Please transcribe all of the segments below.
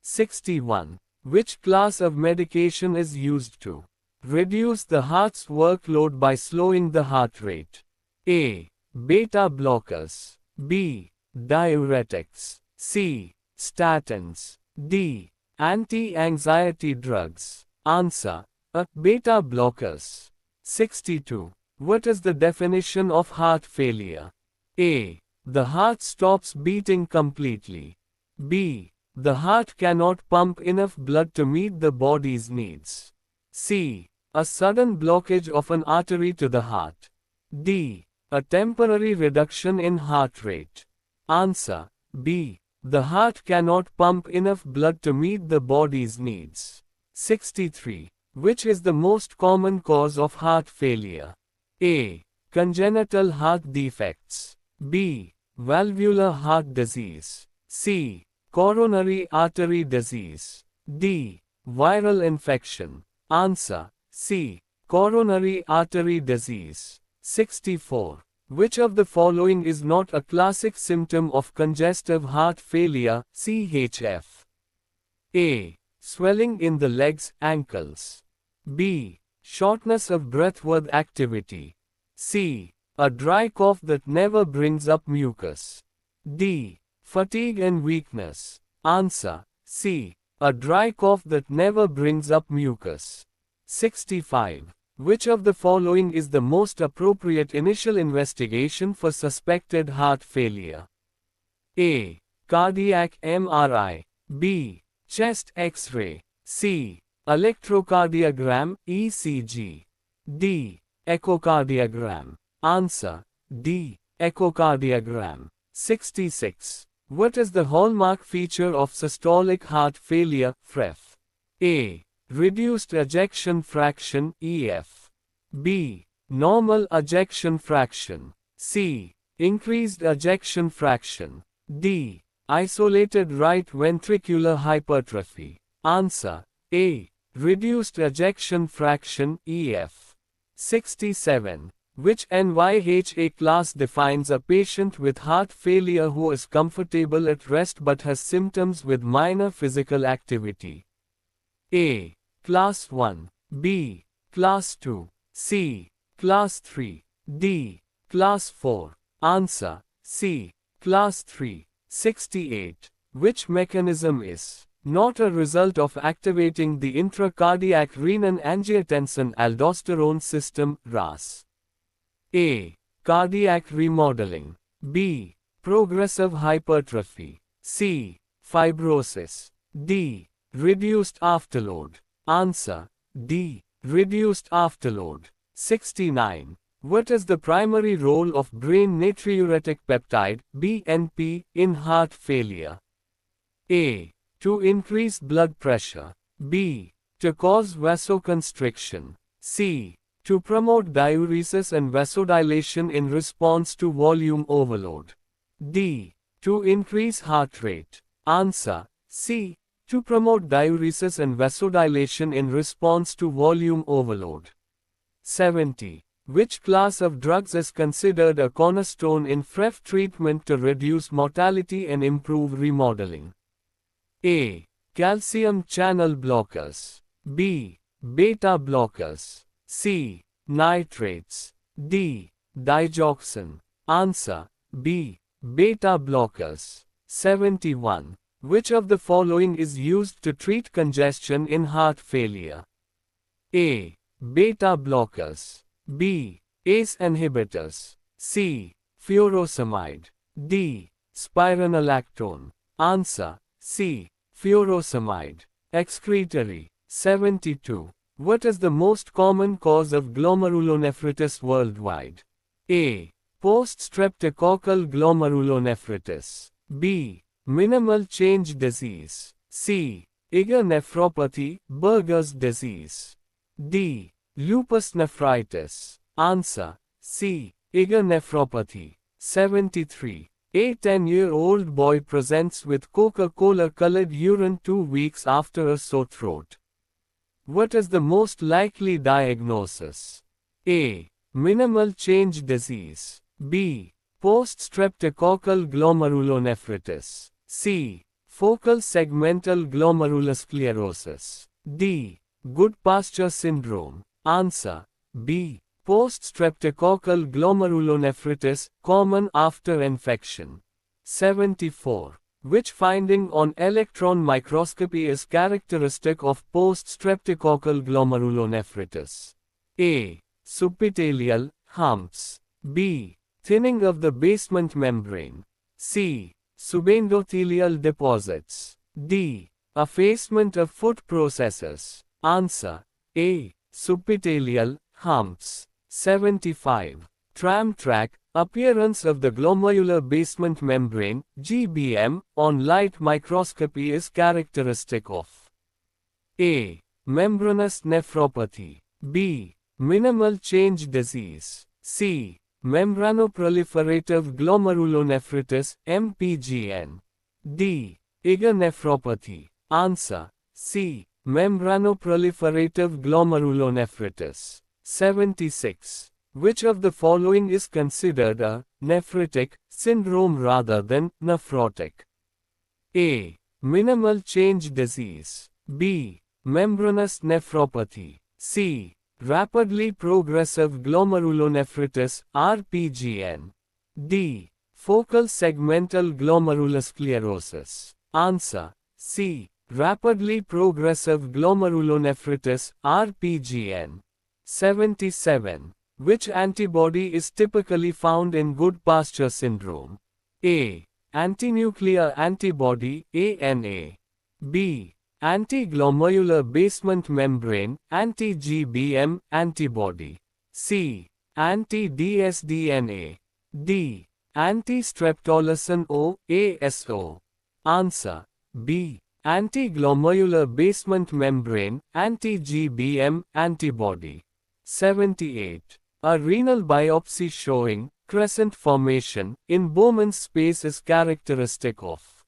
61. Which class of medication is used to reduce the heart's workload by slowing the heart rate? A. Beta blockers. B. Diuretics. C. Statins. D. Anti-anxiety drugs. Answer. A. Beta blockers. 62. What is the definition of heart failure? A. The heart stops beating completely. B. The heart cannot pump enough blood to meet the body's needs. C. A sudden blockage of an artery to the heart. D. A temporary reduction in heart rate. Answer. B. The heart cannot pump enough blood to meet the body's needs. 63. Which is the most common cause of heart failure? A. Congenital heart defects. B. Valvular heart disease. C. Coronary artery disease. D. Viral infection. Answer. C. Coronary artery disease. 64. Which of the following is not a classic symptom of congestive heart failure, CHF? A. Swelling in the legs, ankles. B. Shortness of breath with activity. C. A dry cough that never brings up mucus. D. Fatigue and weakness. Answer. C. A dry cough that never brings up mucus. 65. Which of the following is the most appropriate initial investigation for suspected heart failure? A. Cardiac MRI. B. Chest X-ray. C. Electrocardiogram, ECG. D. Echocardiogram. Answer. D. Echocardiogram. 66. What is the hallmark feature of systolic heart failure, FREF? A. Reduced ejection fraction, EF. B. Normal ejection fraction. C. Increased ejection fraction. D. Isolated right ventricular hypertrophy. Answer. A. Reduced ejection fraction, EF. 67. Which NYHA class defines a patient with heart failure who is comfortable at rest but has symptoms with minor physical activity? A. Class 1. B. Class 2. C. Class 3. D. Class 4. Answer. C. Class 3. 68. Which mechanism is not a result of activating the intracardiac renin-angiotensin-aldosterone system, RAS? A. Cardiac remodeling. B. Progressive hypertrophy. C. Fibrosis. D. Reduced afterload. Answer. D. Reduced afterload. 69. What is the primary role of brain natriuretic peptide, BNP, in heart failure? A. To increase blood pressure. B. To cause vasoconstriction. C. To promote diuresis and vasodilation in response to volume overload. D. To increase heart rate. Answer. C. To promote diuresis and vasodilation in response to volume overload. 70. Which class of drugs is considered a cornerstone in FREF treatment to reduce mortality and improve remodeling? A. Calcium channel blockers. B. Beta blockers. C. Nitrates. D. Digoxin. Answer. B. Beta blockers. 71. Which of the following is used to treat congestion in heart failure? A. Beta blockers. B. ACE inhibitors. C. Furosemide. D. Spironolactone. Answer. C. Furosemide. Excretory. 72. What is the most common cause of glomerulonephritis worldwide? A. Post-streptococcal glomerulonephritis. B. Minimal change disease. C. IgA nephropathy, Buerger's disease. D. Lupus nephritis. Answer. C. IgA nephropathy. 73. A 10-year-old boy presents with Coca-Cola colored urine 2 weeks after a sore throat. What is the most likely diagnosis? A. Minimal change disease. B. Post-streptococcal glomerulonephritis. C. Focal segmental glomerulosclerosis. D. Goodpasture syndrome. Answer. B. Post-streptococcal glomerulonephritis, common after infection. 74. Which finding on electron microscopy is characteristic of post-streptococcal glomerulonephritis? A. Subepithelial humps. B. Thinning of the basement membrane. C. Subendothelial deposits. D. Effacement of foot processes. Answer. A. Subepithelial humps. 75. Tram track, appearance of the glomerular basement membrane, GBM, on light microscopy is characteristic of A. Membranous nephropathy. B. Minimal change disease. C. Membranoproliferative glomerulonephritis, MPGN. D. Agar nephropathy. Answer. C. Membranoproliferative glomerulonephritis. 76. Which of the following is considered a nephritic syndrome rather than nephrotic? A. Minimal change disease. B. Membranous nephropathy. C. Rapidly progressive glomerulonephritis, RPGN. D. Focal segmental glomerulosclerosis. Answer. C. Rapidly progressive glomerulonephritis, RPGN. 77. Which antibody is typically found in Goodpasture syndrome? A. Antinuclear antibody, ANA. B. Anti-glomerular basement membrane, anti-GBM antibody. C. Anti-dsDNA. D. Anti-streptolacin O, ASO. Answer. B. Anti-glomerular basement membrane, anti-GBM antibody. 78. A renal biopsy showing crescent formation in Bowman's space is characteristic of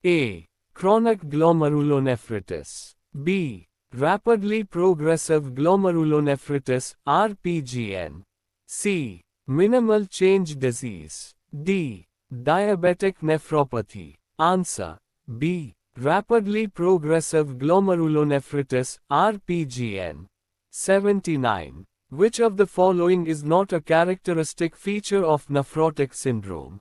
A. Chronic glomerulonephritis. B. Rapidly progressive glomerulonephritis, RPGN. C. Minimal change disease. D. Diabetic nephropathy. Answer. B. Rapidly progressive glomerulonephritis, RPGN. 79. Which of the following is not a characteristic feature of nephrotic syndrome?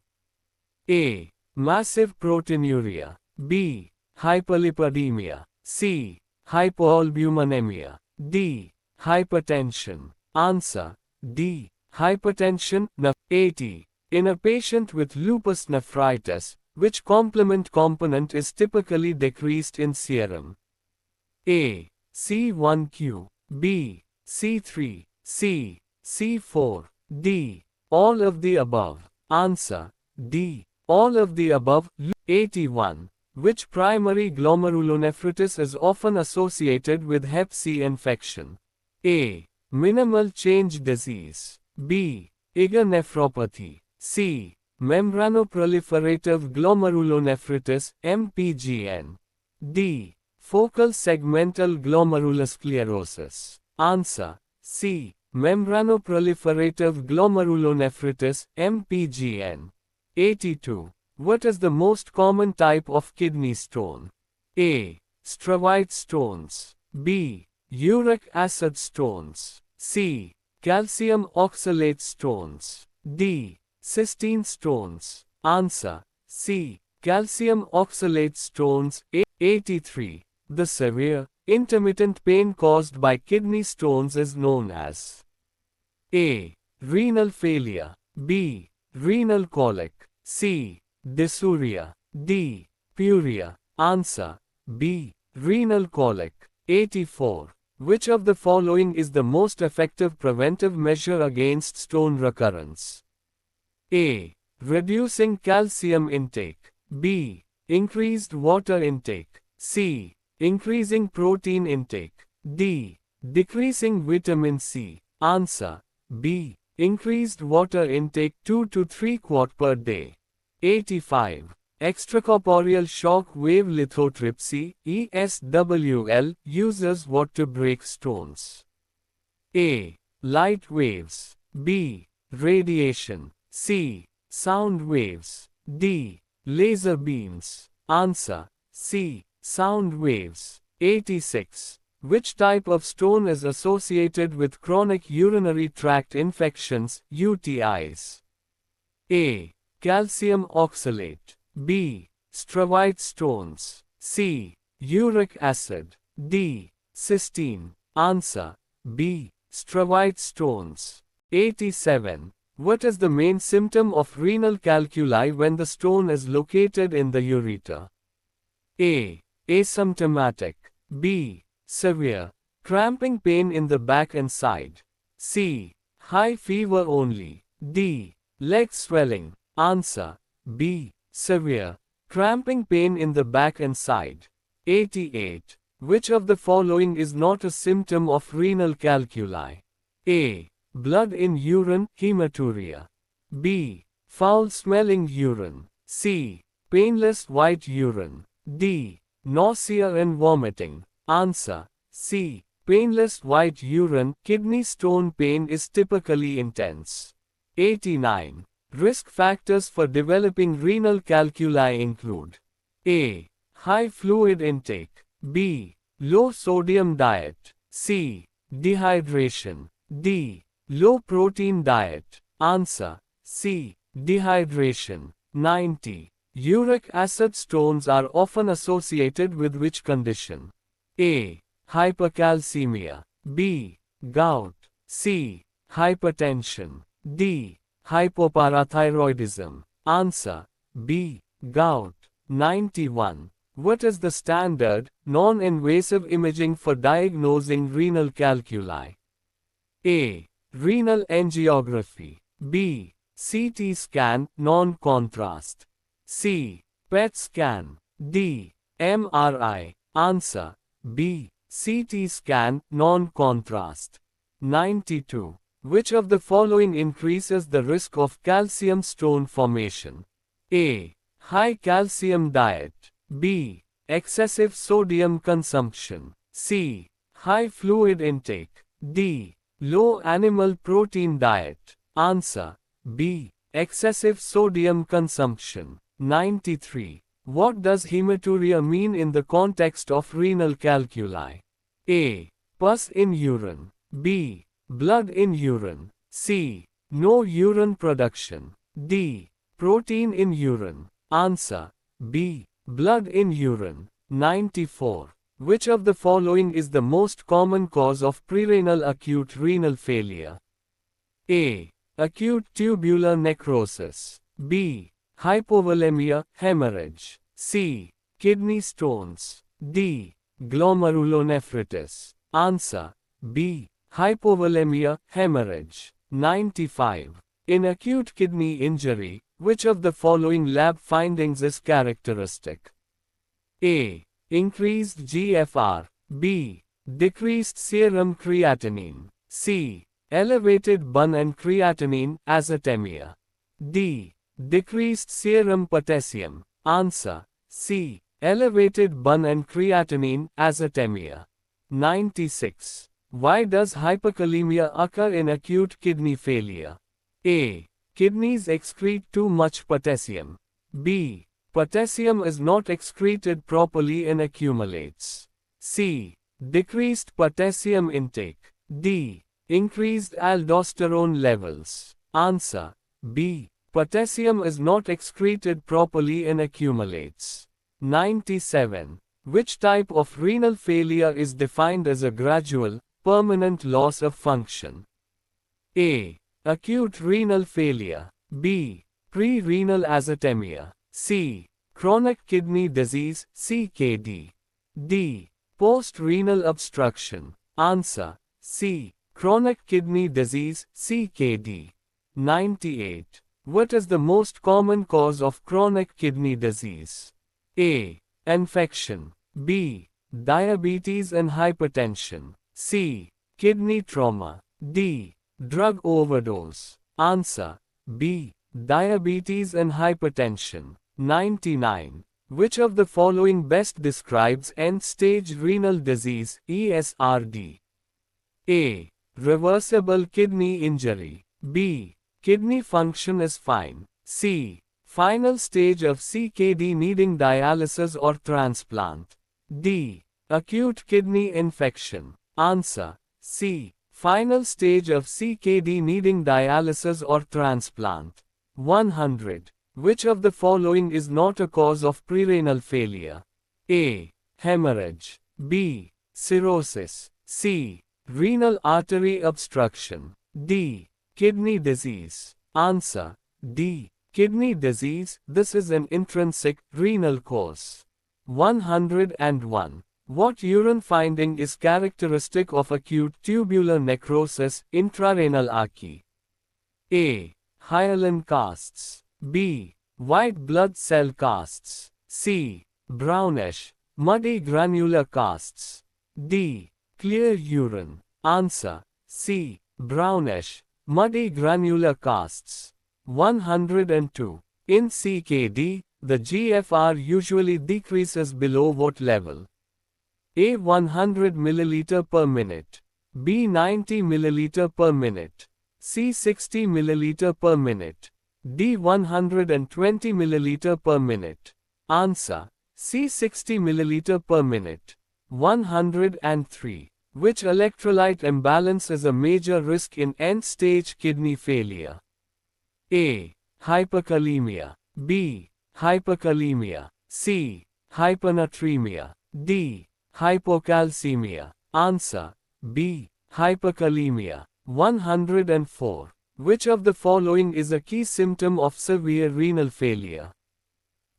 A. Massive proteinuria. B. Hyperlipidemia. C. Hypoalbuminemia. D. Hypertension. Answer. D. Hypertension. 80. In a patient with lupus nephritis, which complement component is typically decreased in serum? A. C1q. B. C3. C. C4. D. All of the above. Answer. D. All of the above. 81. Which primary glomerulonephritis is often associated with Hep C infection? A. Minimal change disease. B. Agar nephropathy. C. Membranoproliferative glomerulonephritis, MPGN. D. Focal segmental glomerulosclerosis. Answer. C. Membranoproliferative glomerulonephritis, MPGN. 82. What is the most common type of kidney stone? A. Struvite stones. B. Uric acid stones. C. Calcium oxalate stones. D. Cystine stones. Answer. C. Calcium oxalate stones. 83. The severe, intermittent pain caused by kidney stones is known as A. Renal failure. B. Renal colic. C. Dysuria. D. Puria. Answer. B. Renal colic. 84. Which of the following is the most effective preventive measure against stone recurrence? A. Reducing calcium intake. B. Increased water intake. C. Increasing protein intake. D. Decreasing vitamin C. Answer. B. Increased water intake 2 to 3 quart per day. 85. Extracorporeal shock wave lithotripsy, ESWL, uses what to break stones? A. Light waves. B. Radiation. C. Sound waves. D. Laser beams. Answer: C. Sound waves. 86. Which type of stone is associated with chronic urinary tract infections, UTIs? A. Calcium oxalate. B. Struvite stones. C. Uric acid. D. Cysteine. Answer: B. Struvite stones. 87. What is the main symptom of renal calculi when the stone is located in the ureter? A. Asymptomatic. B. Severe. Cramping pain in the back and side. C. High fever only. D. Leg swelling. Answer: B. Severe. Cramping pain in the back and side. 88. Which of the following is not a symptom of renal calculi? A. Blood in urine, hematuria. B. Foul-smelling urine. C. Painless white urine. D. Nausea and vomiting. Answer: C. Painless white urine. Kidney stone pain is typically intense. 89. Risk factors for developing renal calculi include: A. High fluid intake. B. Low sodium diet. C. Dehydration. D. Low protein diet. Answer: C. Dehydration. 90. Uric acid stones are often associated with which condition? A. Hypercalcemia. B. Gout. C. Hypertension. D. Hypoparathyroidism. Answer: B. Gout. 91. What is the standard, non-invasive imaging for diagnosing renal calculi? A. Renal angiography. B. CT scan, non-contrast. C. PET scan. D. MRI. Answer: B. CT scan, non-contrast. 92. Which of the following increases the risk of calcium stone formation? A. High calcium diet. B. Excessive sodium consumption. C. High fluid intake. D. Low animal protein diet. Answer: B. Excessive sodium consumption. 93. What does hematuria mean in the context of renal calculi? A. Pus in urine. B. Blood in urine. C. No urine production. D. Protein in urine. Answer: B. Blood in urine. 94. Which of the following is the most common cause of prerenal acute renal failure? A. Acute tubular necrosis. B. Hypovolemia, hemorrhage. C. Kidney stones. D. Glomerulonephritis. Answer: B. Hypovolemia, hemorrhage. 95. In acute kidney injury, which of the following lab findings is characteristic? A. Increased GFR. B. Decreased serum creatinine. C. Elevated BUN and creatinine, azotemia. D. Decreased serum potassium. Answer: C. Elevated BUN and creatinine, azotemia. 96. Why does hyperkalemia occur in acute kidney failure? A. Kidneys excrete too much potassium. B. Potassium is not excreted properly and accumulates. C. Decreased potassium intake. D. Increased aldosterone levels. Answer: B. Potassium is not excreted properly and accumulates. 97. Which type of renal failure is defined as a gradual, permanent loss of function? A. Acute renal failure. B. Pre-renal azotemia. C. Chronic kidney disease, CKD. D. Post-renal obstruction. Answer: C. Chronic kidney disease, CKD. 98. What is the most common cause of chronic kidney disease? A. Infection. B. Diabetes and hypertension. C. Kidney trauma. D. Drug overdose. Answer: B. Diabetes and hypertension. 99. Which of the following best describes end-stage renal disease, ESRD? A. Reversible kidney injury. B. Kidney function is fine. C. Final stage of CKD needing dialysis or transplant. D. Acute kidney infection. Answer. C. Final stage of CKD needing dialysis or transplant. 100. Which of the following is not a cause of prerenal failure? A. Hemorrhage. B. Cirrhosis. C. Renal artery obstruction. D. Kidney disease. Answer. D. Kidney disease. This is an intrinsic, renal cause. 101. What urine finding is characteristic of acute tubular necrosis, intrarenal archi? A. Hyaline casts. B. White blood cell casts. C. Brownish, muddy granular casts. D. Clear urine. Answer. C. Brownish, muddy granular casts. 102. In CKD, the GFR usually decreases below what level? A. 100 ml per minute. B. 90 ml per minute. C. 60 ml per minute. D. 120 ml per minute. Answer. C. 60 ml per minute. 103. Which electrolyte imbalance is a major risk in end-stage kidney failure? A. Hyperkalemia. B. Hyperkalemia. C. Hyponatremia. D. Hypocalcemia. Answer. B. Hyperkalemia. 104. Which of the following is a key symptom of severe renal failure?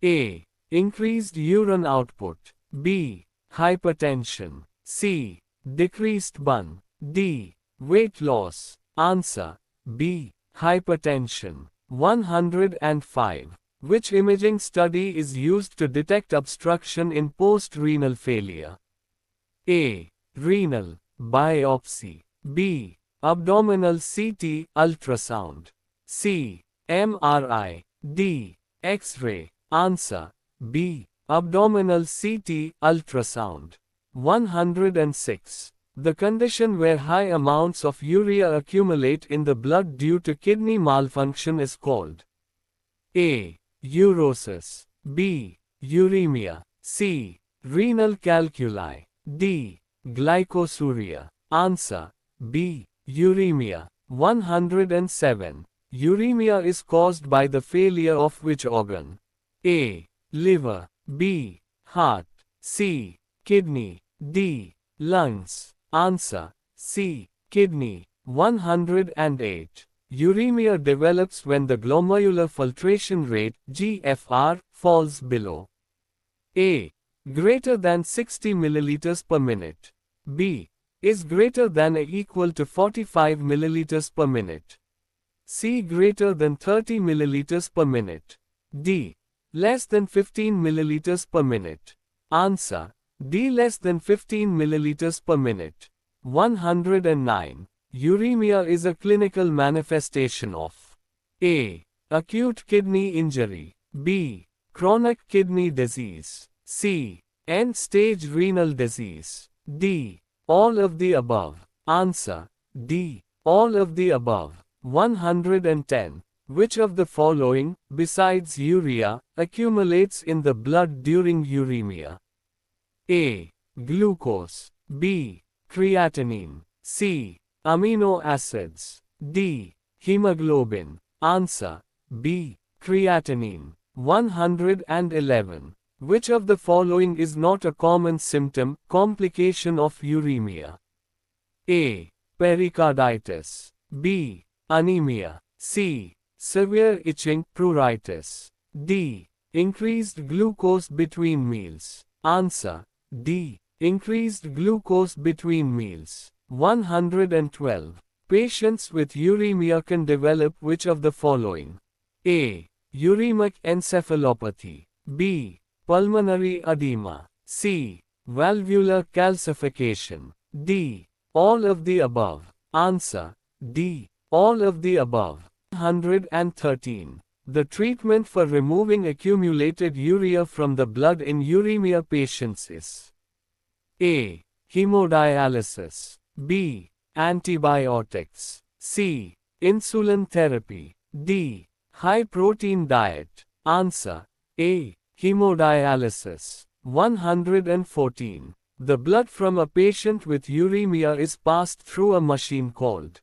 A. Increased urine output. B. Hypertension. C. Decreased BUN. D. Weight loss. Answer. B. Hypertension. 105. Which imaging study is used to detect obstruction in post-renal failure? A. Renal biopsy. B. Abdominal CT ultrasound. C. MRI. D. X-ray. Answer. B. Abdominal CT ultrasound. 106. The condition where high amounts of urea accumulate in the blood due to kidney malfunction is called? A. Urosis. B. Uremia. C. Renal calculi. D. Glycosuria. Answer. B. Uremia. 107. Uremia is caused by the failure of which organ? A. Liver. B. Heart. C. Kidney. D. Lungs. Answer. C. Kidney. 108. Uremia develops when the glomerular filtration rate, GFR, falls below A. Greater than 60 ml per minute. B. Is greater than or equal to 45 ml per minute. C. Greater than 30 ml per minute. D. Less than 15 ml per minute. Answer. D. Less than 15 ml per minute. 109. Uremia is a clinical manifestation of A. Acute kidney injury. B. Chronic kidney disease. C. End-stage renal disease. D. All of the above. Answer. D. All of the above. 110. Which of the following, besides urea, accumulates in the blood during uremia? A. Glucose. B. Creatinine. C. Amino acids. D. Hemoglobin. Answer. B. Creatinine. 111. Which of the following is not a common symptom, complication of uremia? A. Pericarditis. B. Anemia. C. Severe itching, pruritus. D. Increased glucose between meals. Answer. D. Increased glucose between meals. 112. Patients with uremia can develop which of the following? A. Uremic encephalopathy. B. Pulmonary edema. C. Valvular calcification. D. All of the above. Answer. D. All of the above. 113. The treatment for removing accumulated urea from the blood in uremia patients is A. Hemodialysis. B. Antibiotics. C. Insulin therapy. D. High protein diet. Answer. A. Hemodialysis. 114. The blood from a patient with uremia is passed through a machine called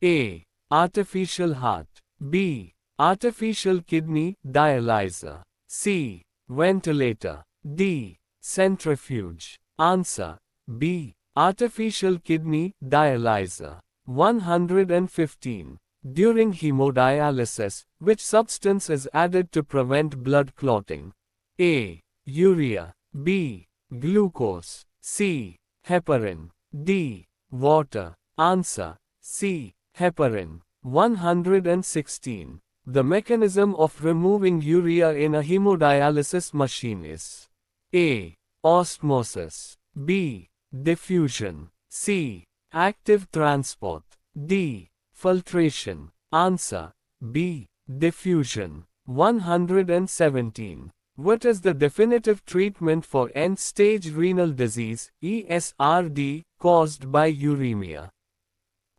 A. Artificial heart. B. Artificial kidney dialyzer. C. Ventilator. D. Centrifuge. Answer. B. Artificial kidney dialyzer. 115. During hemodialysis, which substance is added to prevent blood clotting? A. Urea. B. Glucose. C. Heparin. D. Water. Answer. C. Heparin. 116. The mechanism of removing urea in a hemodialysis machine is A. Osmosis. B. Diffusion. C. Active transport. D. Filtration. Answer. B. Diffusion. 117. What is the definitive treatment for end-stage renal disease, ESRD, caused by uremia?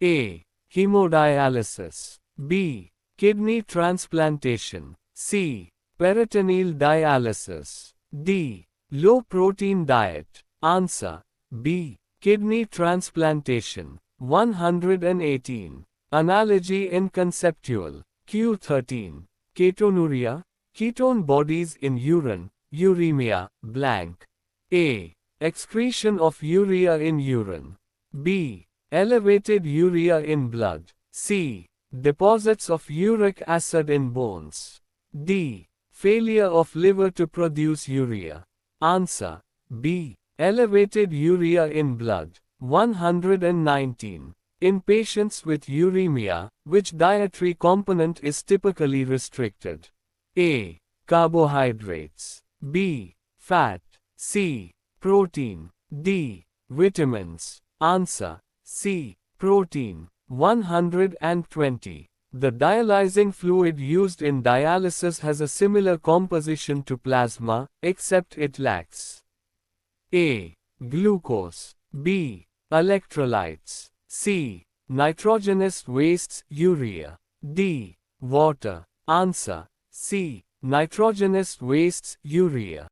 A. Hemodialysis. B. Kidney transplantation. C. Peritoneal dialysis. D. Low-protein diet. Answer. B. Kidney transplantation. 118. Analogy in conceptual. Q13. Ketonuria. Ketone bodies in urine. Uremia. Blank. A. Excretion of urea in urine. B. Elevated urea in blood. C. Deposits of uric acid in bones. D. Failure of liver to produce urea. Answer. B. Elevated urea in blood. 119. In patients with uremia, which dietary component is typically restricted? A. Carbohydrates. B. Fat. C. Protein. D. Vitamins. Answer. C. Protein. 120. The dialyzing fluid used in dialysis has a similar composition to plasma, except it lacks A. Glucose. B. Electrolytes. C. Nitrogenous wastes, urea. D. Water. Answer. C. Nitrogenous wastes, urea.